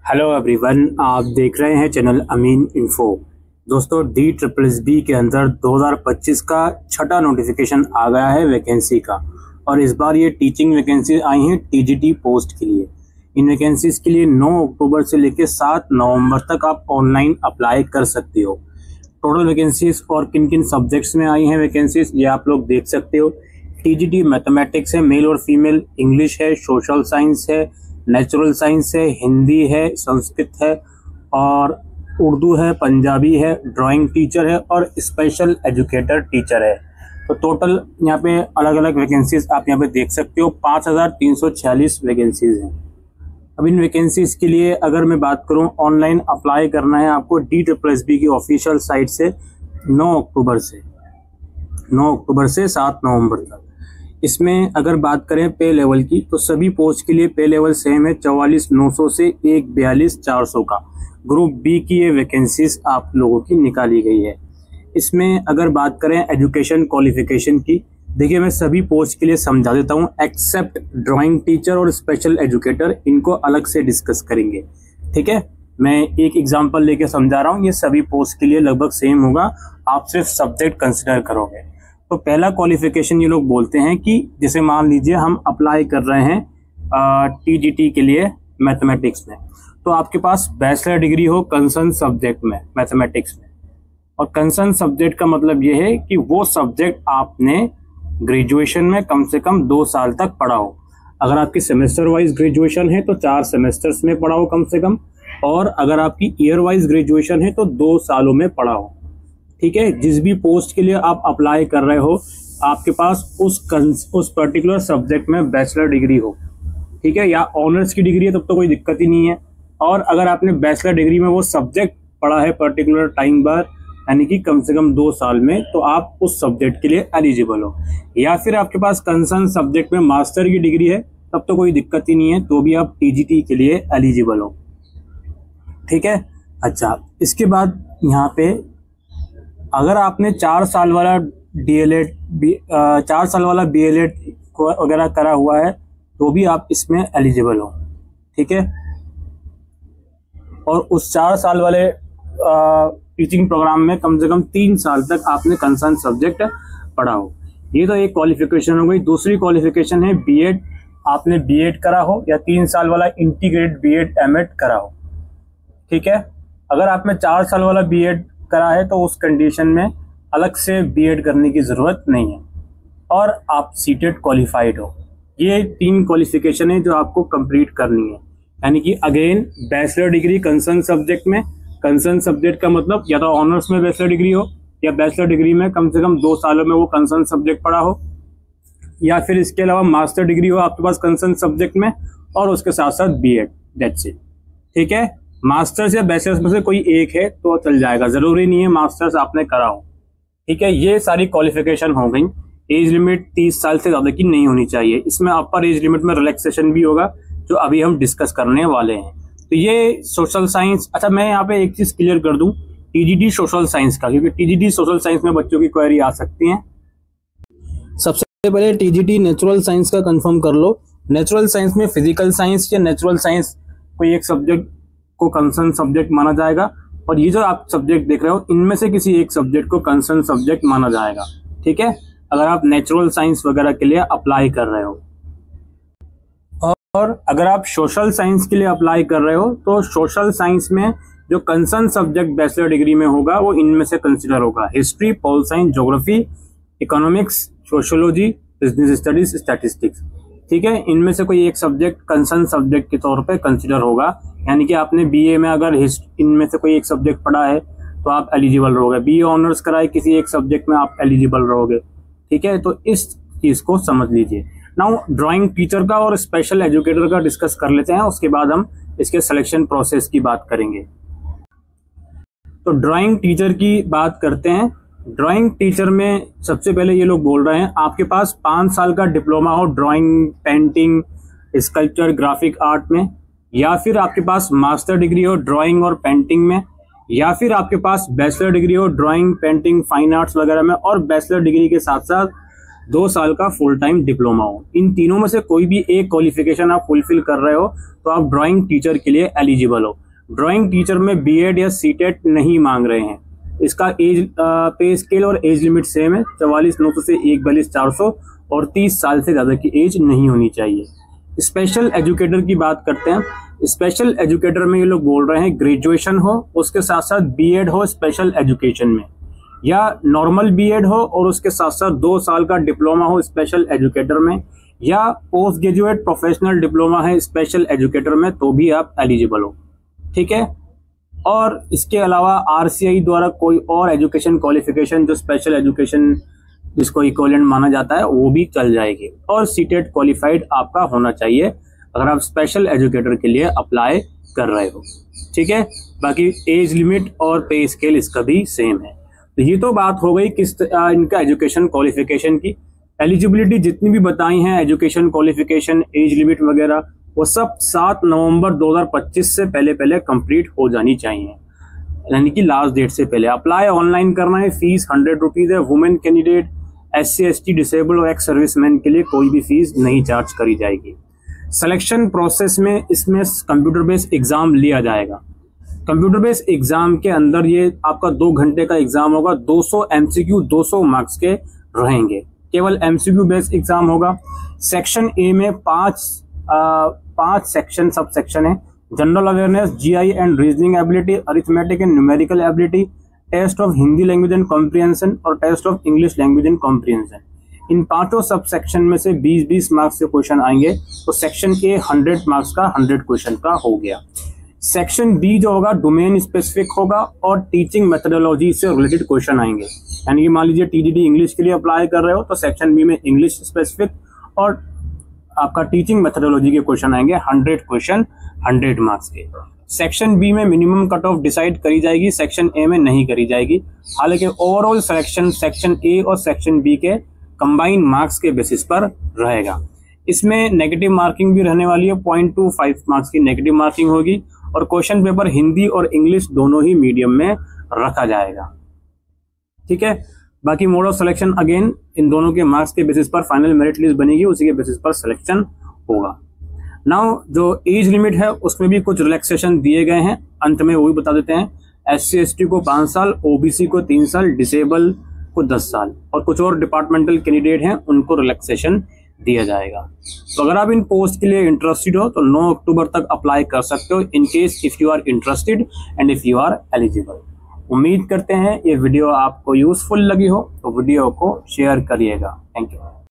Hello everyone, आप देख रहे हैं चैनल अमीन इन्फो। दोस्तों, DSSB के अंदर 2025 का छठा नोटिफिकेशन आ गया है वैकेंसी का। और इस बार ये टीचिंग वैकेंसी आई हैं TGT पोस्ट के लिए। इन वैकेंसीज के लिए 9 अक्टूबर से लेकर 7 नवंबर तक आप ऑनलाइन अप्लाई कर सकते हो। टोटल वैकेंसीज और किन किन सब्जेक्ट्स में आई हैं वैकेंसीज ये आप लोग देख सकते हो। TGT मैथमेटिक्स है, मेल और फीमेल, इंग्लिश है, सोशल साइंस है, नेचुरल साइंस है, हिंदी है, संस्कृत है और उर्दू है, पंजाबी है, ड्राइंग टीचर है और स्पेशल एजुकेटर टीचर है। तो टोटल यहाँ पे अलग अलग वैकेंसीज आप यहाँ पे देख सकते हो। 5346 वैकेंसीज हैं। अब इन वैकेंसीज के लिए अगर मैं बात करूँ, ऑनलाइन अप्लाई करना है आपको DSSB की ऑफिशियल साइट से 9 अक्टूबर से 7 नवंबर तक। इसमें अगर बात करें पे लेवल की, तो सभी पोस्ट के लिए पे लेवल सेम है, 44,900 से 1,42,400 का। ग्रुप बी की ये वैकेंसीज आप लोगों की निकाली गई है। इसमें अगर बात करें एजुकेशन क्वालिफिकेशन की, देखिए मैं सभी पोस्ट के लिए समझा देता हूँ, एक्सेप्ट ड्राइंग टीचर और स्पेशल एजुकेटर, इनको अलग से डिस्कस करेंगे। ठीक है, मैं एक एग्जांपल लेके समझा रहा हूँ। ये सभी पोस्ट के लिए लगभग सेम होगा, आप सिर्फ सब्जेक्ट कंसिडर करोगे। तो पहला क्वालिफिकेशन ये लोग बोलते हैं कि जैसे मान लीजिए हम अप्लाई कर रहे हैं TGT के लिए मैथमेटिक्स में, तो आपके पास बैचलर डिग्री हो कंसर्न सब्जेक्ट में मैथमेटिक्स में। और कंसर्न सब्जेक्ट का मतलब ये है कि वो सब्जेक्ट आपने ग्रेजुएशन में कम से कम 2 साल तक पढ़ा हो। अगर आपकी सेमेस्टर वाइज ग्रेजुएशन है तो 4 सेमेस्टर्स में पढ़ा हो कम से कम, और अगर आपकी ईयर वाइज ग्रेजुएशन है तो 2 सालों में पढ़ा हो। ठीक है, जिस भी पोस्ट के लिए आप अप्लाई कर रहे हो, आपके पास उस पर्टिकुलर सब्जेक्ट में बैचलर डिग्री हो। ठीक है, या ऑनर्स की डिग्री है तब तो कोई दिक्कत ही नहीं है। और अगर आपने बैचलर डिग्री में वो सब्जेक्ट पढ़ा है पर्टिकुलर टाइम बार, यानी कि कम से कम 2 साल में, तो आप उस सब्जेक्ट के लिए एलिजिबल हो। या फिर आपके पास कंसर्न सब्जेक्ट में मास्टर की डिग्री है, तब तो कोई दिक्कत ही नहीं है, तो भी आप TGT के लिए एलिजिबल हो। ठीक है, अच्छा, इसके बाद यहाँ पे अगर आपने 4 साल वाला DLED 4 साल वाला BLED वगैरह करा हुआ है, तो भी आप इसमें एलिजिबल हो। ठीक है, और उस 4 साल वाले टीचिंग प्रोग्राम में कम से कम 3 साल तक आपने कंसर्न सब्जेक्ट पढ़ा हो। ये तो एक क्वालिफिकेशन हो गई। दूसरी क्वालिफिकेशन है B.Ed, आपने B.Ed करा हो या 3 साल वाला इंटीग्रेटेड B.Ed M.Ed करा हो। ठीक है, अगर आपने 4 साल वाला B.Ed करा है तो उस कंडीशन में अलग से B.Ed करने की जरूरत नहीं है, और आप सीटेट क्वालिफाइड हो। ये 3 क्वालिफिकेशन है जो आपको कंप्लीट करनी है। यानी कि again bachelor degree concern subject में, कंसर्न सब्जेक्ट का मतलब या तो ऑनर्स में बैचलर डिग्री हो, या बैचलर डिग्री में कम से कम 2 सालों में वो कंसर्न सब्जेक्ट पढ़ा हो, या फिर इसके अलावा मास्टर डिग्री हो आपके पास कंसर्न सब्जेक्ट में, और उसके साथ साथ B.Ed, दैट्स इट। ठीक है, मास्टर्स या बैचलर्स में से कोई एक है तो चल जाएगा, जरूरी नहीं है मास्टर्स आपने करा हो। ठीक है, ये सारी क्वालिफिकेशन हो गई। एज लिमिट 30 साल से ज्यादा की नहीं होनी चाहिए। इसमें अपर एज लिमिट में रिलैक्सेशन भी होगा, जो अभी हम डिस्कस करने वाले हैं। तो ये सोशल साइंस। अच्छा, मैं यहाँ पे एक चीज क्लियर कर दूं, TGT सोशल साइंस का, क्योंकि TGT सोशल साइंस में बच्चों की क्वेरी आ सकती है। सबसे पहले TGT नेचुरल साइंस का कंफर्म कर लो। नेचुरल साइंस में फिजिकल साइंस या नेचुरल साइंस कोई एक सब्जेक्ट को कंसर्न सब्जेक्ट माना जाएगा, और ये जो आप सब्जेक्ट देख रहे हो इनमें से किसी एक सब्जेक्ट को कंसर्न सब्जेक्ट माना जाएगा। ठीक है, अगर आप नेचुरल साइंस वगैरह के लिए अप्लाई कर रहे हो। और अगर आप सोशल साइंस के लिए अप्लाई कर रहे हो, तो सोशल साइंस में जो कंसर्न सब्जेक्ट बैचलर डिग्री में होगा वो इनमें से कंसिडर होगा: history, pol science, geography, economics, sociology, business studies, statistics. ठीक है, इनमें से कोई एक सब्जेक्ट कंसर्न सब्जेक्ट के तौर पे कंसिडर होगा। यानी कि आपने BA में अगर इनमें से कोई एक सब्जेक्ट पढ़ा है तो आप एलिजिबल रहोगे। BA ऑनर्स कराए किसी एक सब्जेक्ट में, आप एलिजिबल रहोगे। ठीक है, तो इस चीज को समझ लीजिए। नाउ ड्राइंग टीचर का और स्पेशल एजुकेटर का डिस्कस कर लेते हैं, उसके बाद हम इसके सिलेक्शन प्रोसेस की बात करेंगे। तो ड्राइंग टीचर की बात करते हैं। ड्राइंग टीचर में सबसे पहले ये लोग बोल रहे हैं आपके पास 5 साल का डिप्लोमा हो drawing, painting, sculpture, graphic art में, या फिर आपके पास मास्टर डिग्री हो ड्राइंग और पेंटिंग में, या फिर आपके पास बैचलर डिग्री हो ड्राइंग, पेंटिंग, फाइन आर्ट्स वगैरह में, और बैचलर डिग्री के साथ साथ 2 साल का फुल टाइम डिप्लोमा हो। इन तीनों में से कोई भी एक क्वालिफिकेशन आप फुलफिल कर रहे हो तो आप ड्राइंग टीचर के लिए एलिजिबल हो। ड्राइंग टीचर में बीएड या सीटेट नहीं मांग रहे हैं। इसका एज पे स्केल और एज लिमिट सेम है, 44,900 से 41,400 और 30 साल से ज़्यादा की एज नहीं होनी चाहिए। स्पेशल एजुकेटर की बात करते हैं। स्पेशल एजुकेटर में ये लोग बोल रहे हैं ग्रेजुएशन हो, उसके साथ साथ बीएड हो स्पेशल एजुकेशन में, या नॉर्मल बीएड हो और उसके साथ साथ 2 साल का डिप्लोमा हो स्पेशल एजुकेटर में, या पोस्ट ग्रेजुएट प्रोफेशनल डिप्लोमा है स्पेशल एजुकेटर में, तो भी आप एलिजिबल हो। ठीक है। और इसके अलावा आरसीआई द्वारा कोई और एजुकेशन क्वालिफिकेशन जो स्पेशल एजुकेशन जिसको इक्विवेलेंट माना जाता है वो भी चल जाएगी। और सीटेट क्वालिफाइड आपका होना चाहिए अगर आप स्पेशल एजुकेटर के लिए अप्लाई कर रहे हो। ठीक है। बाकी एज लिमिट और पे स्केल इसका भी सेम है। तो ये तो बात हो गई किस इनका एजुकेशन क्वालिफिकेशन की। एलिजिबिलिटी जितनी भी बताई हैं, एजुकेशन क्वालिफिकेशन, एज लिमिट वगैरह, वो सब 7 नवंबर 2025 से पहले कंप्लीट हो जानी चाहिए, यानी कि लास्ट डेट से पहले। अप्लाई ऑनलाइन करना है, फीस 100 रुपीज है। Women candidate, SC ST disable और एक्स सर्विसमैन के लिए कोई भी फीस नहीं चार्ज करी जाएगी। सिलेक्शन प्रोसेस में इसमें कंप्यूटर बेस्ड एग्जाम लिया जाएगा। कंप्यूटर बेस्ड एग्जाम के अंदर ये आपका 2 घंटे का एग्जाम होगा। 200 MCQ 200 मार्क्स के रहेंगे। केवल MCQ बेस्ड एग्जाम होगा। सेक्शन ए में 5 सेक्शन सब सेक्शन है। General awareness, GI and reasoning ability, arithmetic and numerical ability, test of Hindi language and comprehension और test of English language and comprehension. इन 5 sub section में से 20-20 marks के question आएंगे। तो सेक्शन ए 100 मार्क्स का 100 question का हो गया। सेक्शन बी जो होगा डोमेन स्पेसिफिक होगा और टीचिंग मेथोडोलॉजी से रिलेटेड क्वेश्चन आएंगे। यानी कि मान लीजिए TGT इंग्लिश के लिए अप्लाई कर रहे हो तो सेक्शन बी में इंग्लिश स्पेसिफिक और आपका टीचिंग मेथोडोलॉजी के क्वेश्चन आएंगे। 100 क्वेश्चन 100 मार्क्स के। सेक्शन बी में मिनिमम कट ऑफ डिसाइड करी जाएगी, सेक्शन ए में नहीं करी जाएगी। हालांकि ओवरऑल सिलेक्शन सेक्शन ए और सेक्शन बी के कंबाइन मार्क्स के बेसिस पर रहेगा। इसमें नेगेटिव मार्किंग भी रहने वाली है। 0.25 मार्क्स की नेगेटिव मार्किंग होगी और क्वेश्चन पेपर हिंदी और इंग्लिश दोनों ही मीडियम में रखा जाएगा। ठीक है। बाकी mode of selection again in दोनों के मार्क्स के बेसिस पर फाइनल मेरिट लिस्ट बनेगी, उसी के बेसिस पर सिलेक्शन होगा। नाउ जो एज लिमिट है उसमें भी कुछ रिलैक्सेशन दिए गए हैं, अंत में वो भी बता देते हैं। SC ST को 5 साल, OBC को 3 साल, डिसेबल को 10 साल और कुछ और डिपार्टमेंटल कैंडिडेट हैं उनको रिलैक्सेशन दिया जाएगा। तो अगर आप इन पोस्ट के लिए इंटरेस्टेड हो तो 9 अक्टूबर तक अप्लाई कर सकते हो in case if you are interested and if you are eligible. उम्मीद करते हैं ये वीडियो आपको यूजफुल लगी हो तो वीडियो को शेयर करिएगा। Thank you.